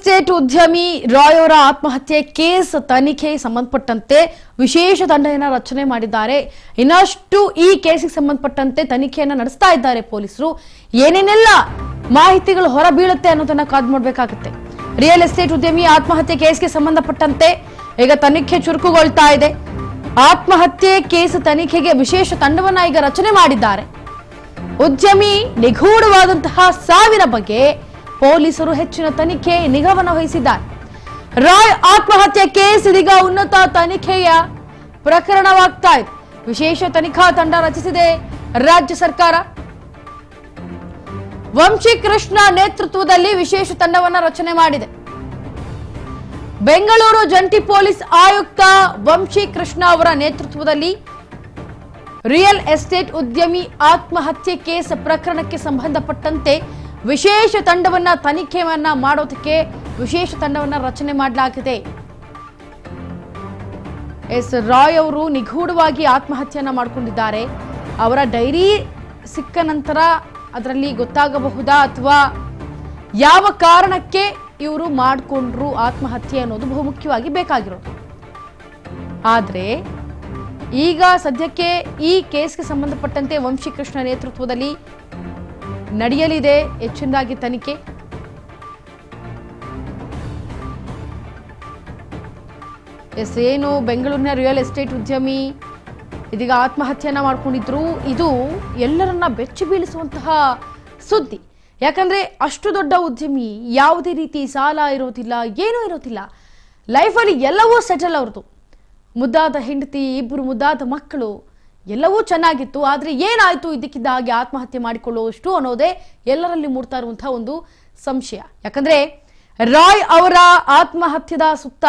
Estate ಉದ್ಯಮಿ ರಾಯ್ ಅವರ ಆತ್ಮಹತ್ಯೆ ಕೇಸ್ ತನಿಖೆ ಸಂಬಂಧಪಟ್ಟಂತೆ ವಿಶೇಷ ತಂಡವನ್ನು ರಚನೆ ಮಾಡಿದ್ದಾರೆ. ಇನ್ನಷ್ಟು ಈ ಕೇಸಿಗೆ ಸಂಬಂಧಪಟ್ಟಂತೆ ತನಿಖೆಯನ್ನು ನಡೆಸ್ತಾ ಇದ್ದಾರೆ ಪೊಲೀಸರು. ಏನೇನೆಲ್ಲ ಮಾಹಿತಿಗಳು ಹೊರಬೀಳುತ್ತೆ ಅನ್ನೋದನ್ನ ಕಾದು ನೋಡಬೇಕಾಗುತ್ತೆ. ರಿಯಲ್ ಎಸ್ಟೇಟ್ ಉದ್ಯಮಿ ಆತ್ಮಹತ್ಯೆ ಕೇಸ್ಗೆ ಸಂಬಂಧಪಟ್ಟಂತೆ ಈಗ ತನಿಖೆ ಚುರುಕುಗೊಳ್ತಾ ಇದೆ. ಆತ್ಮಹತ್ಯೆ ಕೇಸ್ ತನಿಖೆಗೆ ವಿಶೇಷ ತಂಡವನ್ನ ಈಗ ರಚನೆ ಮಾಡಿದ್ದಾರೆ. ಉದ್ಯಮಿ ನಿಗೂಢವಾದಂತಹ ಸಾವಿನ ಬಗ್ಗೆ ಪೊಲೀಸರು ಹೆಚ್ಚಿನ ತನಿಖೆ ನಿಗಾವನ್ನು ವಹಿಸಿದ್ದಾರೆ. ರಾಯ್ ಆತ್ಮಹತ್ಯೆ ಕೇಸ್ ಇದೀಗ ಉನ್ನತ ತನಿಖೆಯ ಪ್ರಕರಣವಾಗ್ತಾ ಇದೆ. ವಿಶೇಷ ತನಿಖಾ ತಂಡ ರಚಿಸಿದೆ ರಾಜ್ಯ ಸರ್ಕಾರ. ವಂಶಿ ಕೃಷ್ಣ ನೇತೃತ್ವದಲ್ಲಿ ವಿಶೇಷ ತಂಡವನ್ನ ರಚನೆ ಮಾಡಿದೆ. ಬೆಂಗಳೂರು ಜಂಟಿ ಪೊಲೀಸ್ ಆಯುಕ್ತ ವಂಶಿ ಕೃಷ್ಣ ಅವರ ನೇತೃತ್ವದಲ್ಲಿ ರಿಯಲ್ ಎಸ್ಟೇಟ್ ಉದ್ಯಮಿ ಆತ್ಮಹತ್ಯೆ ಕೇಸ್ ಪ್ರಕರಣಕ್ಕೆ ಸಂಬಂಧಪಟ್ಟಂತೆ ವಿಶೇಷ ತಂಡವನ್ನ ತನಿಖೆಯನ್ನ ಮಾಡೋದಕ್ಕೆ ವಿಶೇಷ ತಂಡವನ್ನ ರಚನೆ ಮಾಡಲಾಗಿದೆ. ರಾಯ್ ಅವರು ನಿಗೂಢವಾಗಿ ಆತ್ಮಹತ್ಯೆಯನ್ನ ಮಾಡಿಕೊಂಡಿದ್ದಾರೆ. ಅವರ ಡೈರಿ ಸಿಕ್ಕ ನಂತರ ಅದರಲ್ಲಿ ಗೊತ್ತಾಗಬಹುದಾ ಅಥವಾ ಯಾವ ಕಾರಣಕ್ಕೆ ಇವರು ಮಾಡಿಕೊಂಡ್ರು ಆತ್ಮಹತ್ಯೆ ಅನ್ನೋದು ಬಹುಮುಖ್ಯವಾಗಿ ಬೇಕಾಗಿರೋದು. ಆದ್ರೆ ಈಗ ಸದ್ಯಕ್ಕೆ ಈ ಕೇಸ್ಗೆ ಸಂಬಂಧಪಟ್ಟಂತೆ ವಂಶಿ ಕೃಷ್ಣ ನೇತೃತ್ವದಲ್ಲಿ ನಡೆಯಲಿದೆ ಹೆಚ್ಚಿನದಾಗಿ ತನಿಖೆ. ಏನು ಬೆಂಗಳೂರಿನ ರಿಯಲ್ ಎಸ್ಟೇಟ್ ಉದ್ಯಮಿ ಇದೀಗ ಆತ್ಮಹತ್ಯೆಯನ್ನ ಮಾಡ್ಕೊಂಡಿದ್ರು. ಇದು ಎಲ್ಲರನ್ನ ಬೆಚ್ಚಿ ಬೀಳಿಸುವಂತಹ ಸುದ್ದಿ. ಯಾಕಂದ್ರೆ ಅಷ್ಟು ದೊಡ್ಡ ಉದ್ಯಮಿ, ಯಾವುದೇ ರೀತಿ ಸಾಲ ಇರೋದಿಲ್ಲ, ಏನೂ ಇರೋದಿಲ್ಲ. ಲೈಫಲ್ಲಿ ಎಲ್ಲವೂ ಸೆಟಲ್ ಅವ್ರದ್ದು. ಮುದ್ದಾದ ಹೆಂಡತಿ, ಇಬ್ಬರು ಮುದ್ದಾದ ಮಕ್ಕಳು, ಎಲ್ಲವೂ ಚೆನ್ನಾಗಿತ್ತು. ಆದರೆ ಏನಾಯ್ತು ಇದಕ್ಕಿದ್ದ ಹಾಗೆ ಆತ್ಮಹತ್ಯೆ ಮಾಡಿಕೊಳ್ಳುವಷ್ಟು ಅನ್ನೋದೇ ಎಲ್ಲರಲ್ಲಿ ಮೂಡ್ತಾ ಇರುವಂತಹ ಒಂದು ಸಂಶಯ. ಯಾಕಂದ್ರೆ ರಾಯ್ ಅವರ ಆತ್ಮಹತ್ಯದ ಸುತ್ತ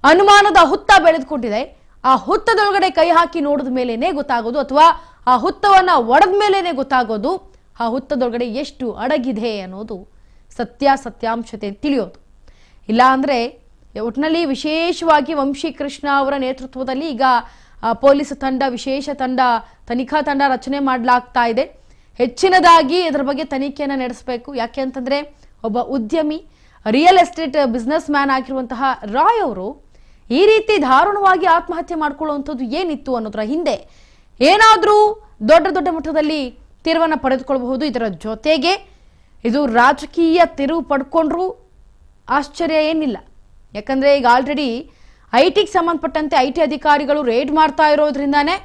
ಅನುಮಾನದ ಹುತ್ತ ಬೆಳೆದುಕೊಂಡಿದೆ. ಆ ಹುತ್ತದೊಳಗಡೆ ಕೈ ಹಾಕಿ ನೋಡಿದ ಮೇಲೇನೆ ಗೊತ್ತಾಗೋದು, ಅಥವಾ ಆ ಹುತ್ತವನ್ನ ಒಡೆದ ಮೇಲೇನೆ ಗೊತ್ತಾಗೋದು ಆ ಹುತ್ತದೊಳಗಡೆ ಎಷ್ಟು ಅಡಗಿದೆ ಅನ್ನೋದು ಸತ್ಯಾಂಶತೆ ತಿಳಿಯೋದು. ಇಲ್ಲ ಅಂದ್ರೆ ಒಟ್ಟಿನಲ್ಲಿ ವಿಶೇಷವಾಗಿ ವಂಶಿ ಕೃಷ್ಣ ಅವರ ನೇತೃತ್ವದಲ್ಲಿ ಈಗ ಪೊಲೀಸ್ ತಂಡ, ವಿಶೇಷ ತಂಡ, ತನಿಖಾ ತಂಡ ರಚನೆ ಮಾಡಲಾಗ್ತಾ ಇದೆ. ಹೆಚ್ಚಿನದಾಗಿ ಇದರ ಬಗ್ಗೆ ತನಿಖೆಯನ್ನು ನಡೆಸಬೇಕು. ಯಾಕೆ ಅಂತಂದ್ರೆ ಒಬ್ಬ ಉದ್ಯಮಿ, ರಿಯಲ್ ಎಸ್ಟೇಟ್ ಬಿಸ್ನೆಸ್ ಮ್ಯಾನ್ ಆಗಿರುವಂತಹ ರಾಯ್ ಅವರು ಈ ರೀತಿ ದಾರುಣವಾಗಿ ಆತ್ಮಹತ್ಯೆ ಮಾಡ್ಕೊಳ್ಳುವಂಥದ್ದು ಏನಿತ್ತು ಅನ್ನೋದ್ರ ಹಿಂದೆ ಏನಾದ್ರೂ ದೊಡ್ಡ ದೊಡ್ಡ ಮಟ್ಟದಲ್ಲಿ ತಿರುವನ್ನ ಪಡೆದುಕೊಳ್ಳಬಹುದು. ಇದರ ಜೊತೆಗೆ ಇದು ರಾಜಕೀಯ ತಿರುವು ಪಡ್ಕೊಂಡ್ರು ಆಶ್ಚರ್ಯ ಏನಿಲ್ಲ. ಯಾಕಂದ್ರೆ ಈಗ ಆಲ್ರೆಡಿ ಐಟಿಗೆ ಸಂಬಂಧಪಟ್ಟಂತೆ ಐಟಿ ಅಧಿಕಾರಿಗಳು ರೇಡ್ ಮಾಡ್ತಾ ಇರೋದ್ರಿಂದಾನೇ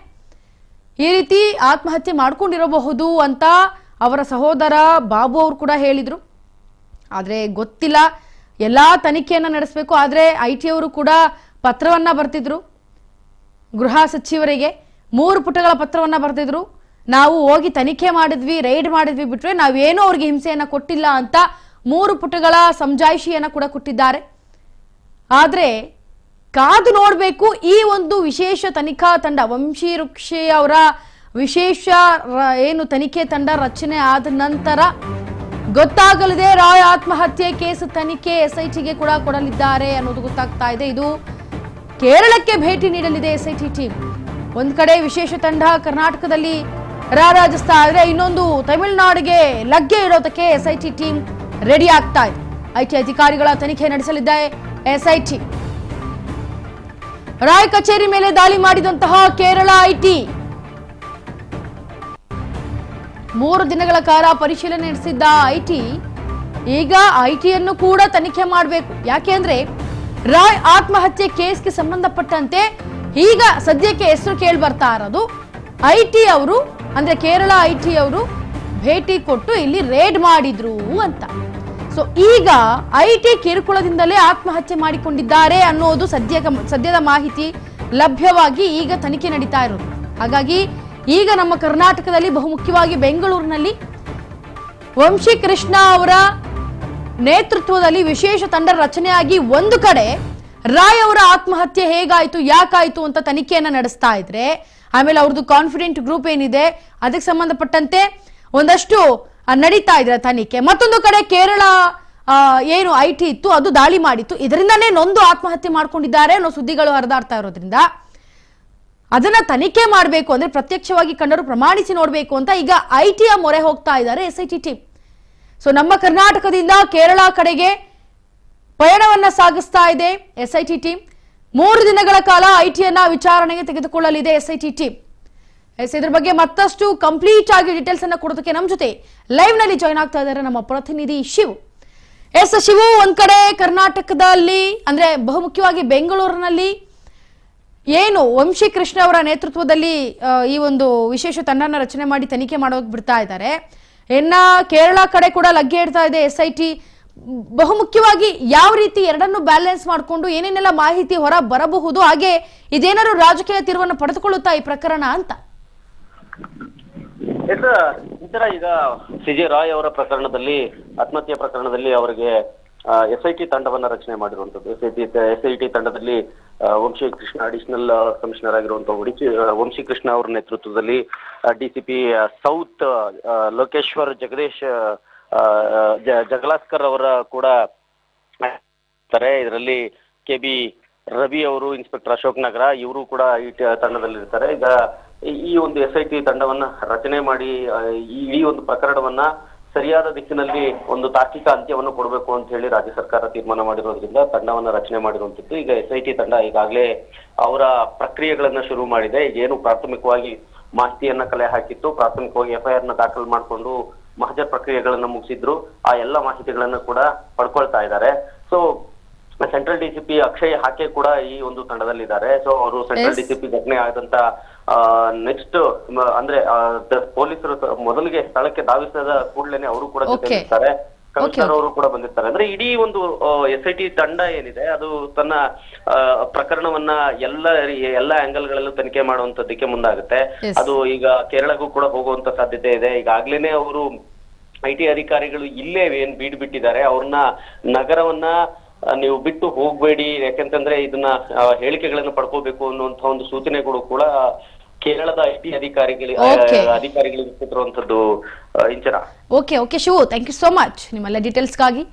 ಈ ರೀತಿ ಆತ್ಮಹತ್ಯೆ ಮಾಡ್ಕೊಂಡಿರಬಹುದು ಅಂತ ಅವರ ಸಹೋದರ ಬಾಬು ಅವರು ಕೂಡ ಹೇಳಿದ್ರು. ಆದ್ರೆ ಗೊತ್ತಿಲ್ಲ, ಎಲ್ಲಾ ತನಿಖೆಯನ್ನ ನಡೆಸಬೇಕು. ಆದ್ರೆ ಐಟಿ ಅವರು ಕೂಡ ಪತ್ರವನ್ನ ಬರ್ತಿದ್ರು ಗೃಹ ಸಚಿವರಿಗೆ. 3 ಪುಟಗಳ ಪತ್ರವನ್ನ ಬರ್ತಿದ್ರು. ನಾವು ಹೋಗಿ ತನಿಖೆ ಮಾಡಿದ್ವಿ, ರೈಡ್ ಮಾಡಿದ್ವಿ, ಬಿಟ್ರೆ ನಾವೇನೋ ಅವ್ರಿಗೆ ಹಿಂಸೆಯನ್ನ ಕೊಟ್ಟಿಲ್ಲ ಅಂತ 3 ಪುಟಗಳ ಸಮಜಾಯಿಷಿಯನ್ನ ಕೂಡ ಕೊಟ್ಟಿದ್ದಾರೆ. ಆದ್ರೆ ಕಾದು ನೋಡಬೇಕು. ಈ ಒಂದು ವಿಶೇಷ ತನಿಖಾ ತಂಡ, ವಂಶಿ ರುಕ್ಷಿ ಅವರ ವಿಶೇಷ ತನಿಖೆ ತಂಡ ರಚನೆ ಆದ ನಂತರ ಗೊತ್ತಾಗಲಿದೆ. ರಾಯ್ ಆತ್ಮಹತ್ಯೆ ಕೇಸ್ ತನಿಖೆ ಎಸ್ಐಟಿಗೆ ಕೂಡ ಕೊಡಲಿದ್ದಾರೆ ಅನ್ನೋದು ಗೊತ್ತಾಗ್ತಾ ಇದೆ. ಇದು ಕೇರಳಕ್ಕೆ ಭೇಟಿ ನೀಡಲಿದೆ ಎಸ್ಐಟಿ ಟೀಮ್. ಒಂದ್ ಕಡೆ ವಿಶೇಷ ತಂಡ ಕರ್ನಾಟಕದಲ್ಲಿ ರಾರಾಜಿಸ್ತಾ ಇದ್ರೆ, ಇನ್ನೊಂದು ತಮಿಳುನಾಡಿಗೆ ಲಗ್ಗೆ ಇಡೋದಕ್ಕೆ ಎಸ್ಐಟಿ ಟೀಮ್ ರೆಡಿ ಆಗ್ತಾ ಇದೆ. ಐಟಿ ಅಧಿಕಾರಿಗಳ ತನಿಖೆ ನಡೆಸಲಿದೆ ಎಸ್ಐಟಿ. ರಾಯ್ ಕಚೇರಿ ಮೇಲೆ ದಾಳಿ ಮಾಡಿದಂತಹ ಕೇರಳ ಐಟಿ 3 ದಿನಗಳ ಕಾಲ ಪರಿಶೀಲನೆ ನಡೆಸಿದ್ದ ಐಟಿ ಈಗ ಐಟಿಯನ್ನು ಕೂಡ ತನಿಖೆ ಮಾಡಬೇಕು. ಯಾಕೆ ಅಂದ್ರೆ ರಾಯ್ ಆತ್ಮಹತ್ಯೆ ಕೇಸ್ಗೆ ಸಂಬಂಧಪಟ್ಟಂತೆ ಈಗ ಸದ್ಯಕ್ಕೆ ಹೆಸರು ಕೇಳಿ ಬರ್ತಾ ಇರೋದು ಐಟಿ ಅವರು, ಅಂದ್ರೆ ಕೇರಳ ಐಟಿ ಅವರು ಭೇಟಿ ಕೊಟ್ಟು ಇಲ್ಲಿ ರೇಡ್ ಮಾಡಿದ್ರು ಅಂತ. ಸೊ ಈಗ ಐಟಿ ಕಿರುಕುಳದಿಂದಲೇ ಆತ್ಮಹತ್ಯೆ ಮಾಡಿಕೊಂಡಿದ್ದಾರೆ ಅನ್ನೋದು ಸದ್ಯದ ಮಾಹಿತಿ ಲಭ್ಯವಾಗಿ ಈಗ ತನಿಖೆ ನಡೀತಾ ಇರೋದು. ಹಾಗಾಗಿ ಈಗ ನಮ್ಮ ಕರ್ನಾಟಕದಲ್ಲಿ ಬಹುಮುಖ್ಯವಾಗಿ ಬೆಂಗಳೂರಿನಲ್ಲಿ ವಂಶಿ ಕೃಷ್ಣ ಅವರ ನೇತೃತ್ವದಲ್ಲಿ ವಿಶೇಷ ತಂಡ ರಚನೆಯಾಗಿ ಒಂದು ಕಡೆ ರಾಯ್ ಅವರ ಆತ್ಮಹತ್ಯೆ ಹೇಗಾಯ್ತು, ಯಾಕಾಯ್ತು ಅಂತ ತನಿಖೆಯನ್ನ ನಡೆಸ್ತಾ ಇದ್ರೆ, ಆಮೇಲೆ ಅವ್ರದ್ದು ಕಾನ್ಫಿಡೆಂಟ್ ಗ್ರೂಪ್ ಏನಿದೆ ಅದಕ್ಕೆ ಸಂಬಂಧಪಟ್ಟಂತೆ ಒಂದಷ್ಟು ನಡೀತಾ ಇದ್ರೆ ತನಿಖೆ. ಮತ್ತೊಂದು ಕಡೆ ಕೇರಳ ಐಟಿ ಇತ್ತು, ಅದು ದಾಳಿ ಮಾಡಿತ್ತು. ಇದರಿಂದಾನೇ ನೊಂದು ಆತ್ಮಹತ್ಯೆ ಮಾಡ್ಕೊಂಡಿದ್ದಾರೆ ಅನ್ನೋ ಸುದ್ದಿಗಳು ಹರಿದಾಡ್ತಾ ಇರೋದ್ರಿಂದ ಅದನ್ನ ತನಿಖೆ ಮಾಡಬೇಕು, ಅಂದ್ರೆ ಪ್ರತ್ಯಕ್ಷವಾಗಿ ಕಂಡರು ಪ್ರಮಾಣಿಸಿ ನೋಡಬೇಕು ಅಂತ ಈಗ ಐಟಿಯ ಮೊರೆ ಹೋಗ್ತಾ ಇದ್ದಾರೆ ಎಸ್ಐಟಿ ಟೀಮ್. ಸೊ ನಮ್ಮ ಕರ್ನಾಟಕದಿಂದ ಕೇರಳ ಕಡೆಗೆ ಪಯಣವನ್ನ ಸಾಗಿಸ್ತಾ ಇದೆ ಎಸ್ಐಟಿ ಟೀಮ್. 3 ದಿನಗಳ ಕಾಲ ಐಟಿಯನ್ನ ವಿಚಾರಣೆಗೆ ತೆಗೆದುಕೊಳ್ಳಲಿದೆ ಎಸ್ಐಟಿ ಟೀಮ್. ಇದ್ರ ಬಗ್ಗೆ ಮತ್ತಷ್ಟು ಕಂಪ್ಲೀಟ್ ಆಗಿ ಡೀಟೇಲ್ಸ್ ಅನ್ನ ಕೊಡೋದಕ್ಕೆ ನಮ್ಮ ಜೊತೆ ಲೈವ್ ನಲ್ಲಿ ಜಾಯ್ನ್ ಆಗ್ತಾ ಇದ್ದಾರೆ ನಮ್ಮ ಪ್ರತಿನಿಧಿ ಶಿವು. ಶಿವು, ಒಂದ್ ಕಡೆ ಕರ್ನಾಟಕದಲ್ಲಿ ಅಂದ್ರೆ ಬಹುಮುಖ್ಯವಾಗಿ ಬೆಂಗಳೂರಿನಲ್ಲಿ ಏನು ವಂಶಿ ಕೃಷ್ಣ ಅವರ ನೇತೃತ್ವದಲ್ಲಿ ಈ ಒಂದು ವಿಶೇಷ ತಂಡನ ರಚನೆ ಮಾಡಿ ತನಿಖೆ ಮಾಡೋಕೆ ಬಿಡ್ತಾ ಇದ್ದಾರೆ. ಇನ್ನ ಕೇರಳ ಕಡೆ ಕೂಡ ಲಗ್ಗೆ ಇಡ್ತಾ ಇದೆ ಎಸ್ಐಟಿ. ಬಹುಮುಖ್ಯವಾಗಿ ಯಾವ ರೀತಿ ಎರಡನ್ನು ಬ್ಯಾಲೆನ್ಸ್ ಮಾಡಿಕೊಂಡು ಏನೇನೆಲ್ಲ ಮಾಹಿತಿ ಹೊರ ಬರಬಹುದು, ಹಾಗೆ ಇದೇನಾದ್ರು ರಾಜಕೀಯ ತಿರುವನ್ನು ಪಡೆದುಕೊಳ್ಳುತ್ತಾ ಈ ಪ್ರಕರಣ ಅಂತ? ಈಗ ಸಿಜೆ ರಾಯ್ ಅವರ ಪ್ರಕರಣದಲ್ಲಿ, ಆತ್ಮಹತ್ಯೆ ಪ್ರಕರಣದಲ್ಲಿ ಅವರಿಗೆ ಎಸ್ಐಟಿ ತಂಡವನ್ನ ರಚನೆ ಮಾಡಿರುವಂತದ್ದು. ಎಸ್ಐಟಿ ತಂಡದಲ್ಲಿ ವಂಶಿ ಕೃಷ್ಣ ಅಡಿಷನಲ್ ಕಮಿಷನರ್ ಆಗಿರುವಂತಹ ವಂಶಿ ಕೃಷ್ಣ ಅವರ ನೇತೃತ್ವದಲ್ಲಿ ಡಿಸಿಪಿ ಸೌತ್ ಲೋಕೇಶ್ವರ್ ಜಗದೀಶ್ ಜಗಲಾಸ್ಕರ್ ಅವರ ಕೂಡ ಇದರಲ್ಲಿ ಕೆಬಿ ರವಿ ಅವರು, ಇನ್ಸ್ಪೆಕ್ಟರ್ ಅಶೋಕ್ ನಗರ ಇವರು ಕೂಡ ಈ ತಂಡದಲ್ಲಿರ್ತಾರೆ. ಈಗ ಈ ಒಂದು ಎಸ್ಐಟಿ ತಂಡವನ್ನ ರಚನೆ ಮಾಡಿ ಈ ಒಂದು ಪ್ರಕರಣವನ್ನ ಸರಿಯಾದ ದಿಕ್ಕಿನಲ್ಲಿ ಒಂದು ತಾರ್ಕಿಕ ಅಂತ್ಯವನ್ನು ಕೊಡಬೇಕು ಅಂತ ಹೇಳಿ ರಾಜ್ಯ ಸರ್ಕಾರ ತೀರ್ಮಾನ ಮಾಡಿರೋದ್ರಿಂದ ತಂಡವನ್ನ ರಚನೆ ಮಾಡಿರುವಂತದ್ದು. ಈಗ ಎಸ್ಐಟಿ ತಂಡ ಈಗಾಗಲೇ ಅವರ ಪ್ರಕ್ರಿಯೆಗಳನ್ನ ಶುರು ಮಾಡಿದೆ. ಏನು ಪ್ರಾಥಮಿಕವಾಗಿ ಮಾಹಿತಿಯನ್ನ ಕಲೆ ಹಾಕಿತ್ತು, ಪ್ರಾಥಮಿಕವಾಗಿ ಎಫ್ಐಆರ್ ನ ದಾಖಲು ಮಾಡಿಕೊಂಡು ಮಹಜರ್ ಪ್ರಕ್ರಿಯೆಗಳನ್ನ ಮುಗಿಸಿದ್ರು. ಆ ಎಲ್ಲ ಮಾಹಿತಿಗಳನ್ನ ಕೂಡ ಪಡ್ಕೊಳ್ತಾ ಇದ್ದಾರೆ. ಸೊ ಸೆಂಟ್ರಲ್ ಡಿಸಿಪಿ ಅಕ್ಷಯ್ ಹಾಕೆ ಕೂಡ ಈ ಒಂದು ತಂಡದಲ್ಲಿದ್ದಾರೆ. ಸೊ ಅವರು ಸೆಂಟ್ರಲ್ ಡಿಸಿಪಿ ಘಟನೆ ಆದಂತ ನೆಕ್ಸ್ಟ್ ಅಂದ್ರೆ ಪೊಲೀಸರು ಮೊದಲಿಗೆ ಸ್ಥಳಕ್ಕೆ ಧಾವಿಸಿದ ಕೂಡಲೇ ಅವರು ಕೂಡ ಜೊತೆಗಿರ್ತಾರೆ, ಕಮಿಷನರ್ ಅವರು ಕೂಡ ಬಂದಿರ್ತಾರೆ. ಅಂದ್ರೆ ಇಡೀ ಒಂದು ಎಸ್ಐಟಿ ತಂಡ ಏನಿದೆ ಅದು ತನ್ನ ಪ್ರಕರಣವನ್ನ ಎಲ್ಲ ಆಂಗಲ್ ಗಳಲ್ಲೂ ತನಿಖೆ ಮಾಡುವಂತದ್ದಕ್ಕೆ ಮುಂದಾಗುತ್ತೆ. ಅದು ಈಗ ಕೇರಳಕ್ಕೂ ಕೂಡ ಹೋಗುವಂತ ಸಾಧ್ಯತೆ ಇದೆ. ಈಗಾಗ್ಲೇನೆ ಅವರು ಐಟಿ ಅಧಿಕಾರಿಗಳು ಇಲ್ಲೇ ಏನ್ ಬೀಡ್ ಬಿಟ್ಟಿದ್ದಾರೆ, ಅವ್ರನ್ನ ನಗರವನ್ನ ನೀವು ಬಿಟ್ಟು ಹೋಗ್ಬೇಡಿ, ಯಾಕಂತಂದ್ರೆ ಇದನ್ನ ಹೇಳಿಕೆಗಳನ್ನು ಪಡ್ಕೋಬೇಕು ಅನ್ನುವಂತ ಒಂದು ಸೂಚನೆಗಳು ಕೂಡ ಕೇರಳದ ಐಟಿ ಅಧಿಕಾರಿಗಳಿಗೆ ಕೊಟ್ಟಿರುವಂತದ್ದು. Inchana. Okay Shivu, thank you so much ನಿಮ್ಮೆಲ್ಲ ಡೀಟೇಲ್ಸ್ಗಾಗಿ.